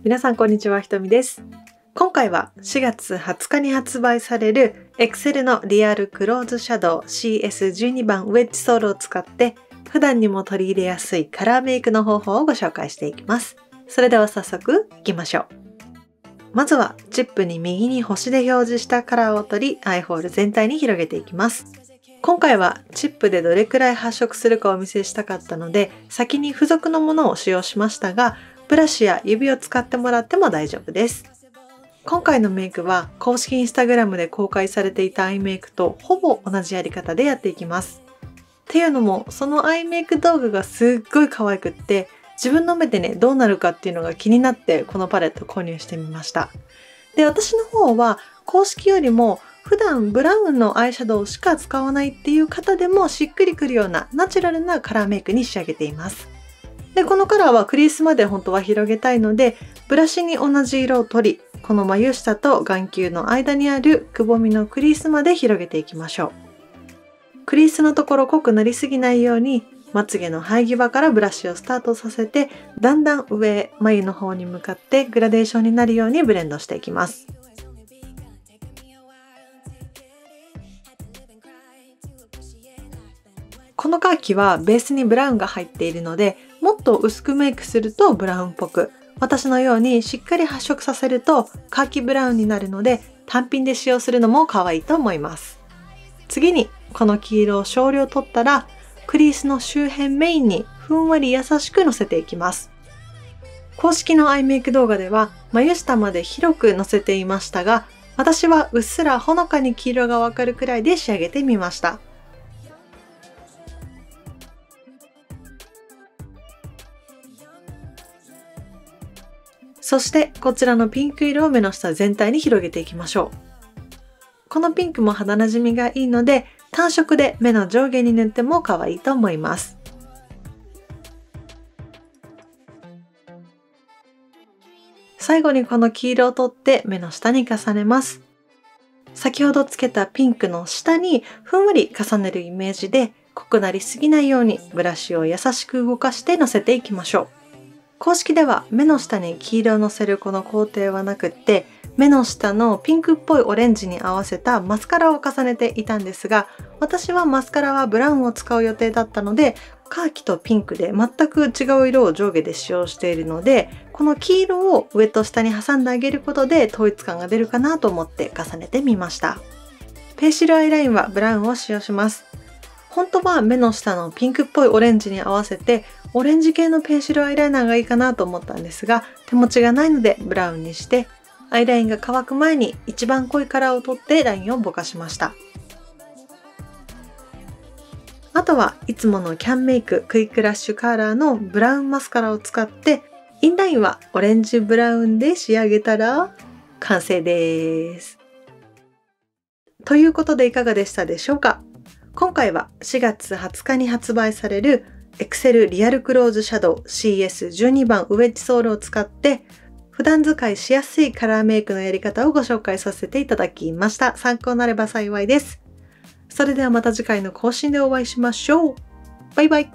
皆さんこんにちは、ひとみです。今回は4月20日に発売される Excel のリアルクローズシャドウ CS12 番ウェッジソールを使って普段にも取り入れやすいカラーメイクの方法をご紹介していきます。それでは早速いきましょう。まずはチップに右に星で表示したカラーを取りアイホール全体に広げていきます。今回はチップでどれくらい発色するかをお見せしたかったので先に付属のものを使用しましたが、ブラシや指を使ってもらっても大丈夫です。今回のメイクは公式インスタグラムで公開されていたアイメイクとほぼ同じやり方でやっていきます。っていうのもそのアイメイク動画がすっごい可愛くって自分の目でねどうなるかっていうのが気になってこのパレット購入してみました。で、私の方は公式よりも普段ブラウンのアイシャドウしか使わないっていう方でもしっくりくるようなナチュラルなカラーメイクに仕上げています。で、このカラーはクリースまで本当は広げたいのでブラシに同じ色を取り、この眉下と眼球の間にあるくぼみのクリースまで広げていきましょう。クリースのところ濃くなりすぎないようにまつげの生え際からブラシをスタートさせてだんだん上眉の方に向かってグラデーションになるようにブレンドしていきます。このカーキはベースにブラウンが入っているのでもっと薄くメイクするとブラウンっぽく、私のようにしっかり発色させるとカーキブラウンになるので単品で使用するのも可愛いと思います。次にこの黄色を少量取ったらクリースの周辺メインにふんわり優しくのせていきます。公式のアイメイク動画では眉下まで広くのせていましたが、私はうっすらほのかに黄色がわかるくらいで仕上げてみました。そしてこちらのピンク色を目の下全体に広げていきましょう。このピンクも肌なじみがいいので単色で目の上下に塗っても可愛いと思います。最後にこの黄色を取って目の下に重ねます。先ほどつけたピンクの下にふんわり重ねるイメージで濃くなりすぎないようにブラシを優しく動かしてのせていきましょう。公式では目の下に黄色をのせるこの工程はなくって目の下のピンクっぽいオレンジに合わせたマスカラを重ねていたんですが、私はマスカラはブラウンを使う予定だったのでカーキとピンクで全く違う色を上下で使用しているので、この黄色を上と下に挟んであげることで統一感が出るかなと思って重ねてみました。ペンシルアイラインはブラウンを使用します。本当は目の下のピンクっぽいオレンジに合わせてオレンジ系のペンシルアイライナーがいいかなと思ったんですが、手持ちがないのでブラウンにしてアイラインが乾く前に一番濃いカラーを取ってラインをぼかしました。あとはいつものキャンメイククイックラッシュカラーのブラウンマスカラを使ってインラインはオレンジブラウンで仕上げたら完成です。ということでいかがでしたでしょうか。今回は4月20日に発売されるExcel リアルクローズシャドウ CS12 番ウェッジソールを使って普段使いしやすいカラーメイクのやり方をご紹介させていただきました。参考になれば幸いです。それではまた次回の更新でお会いしましょう。バイバイ。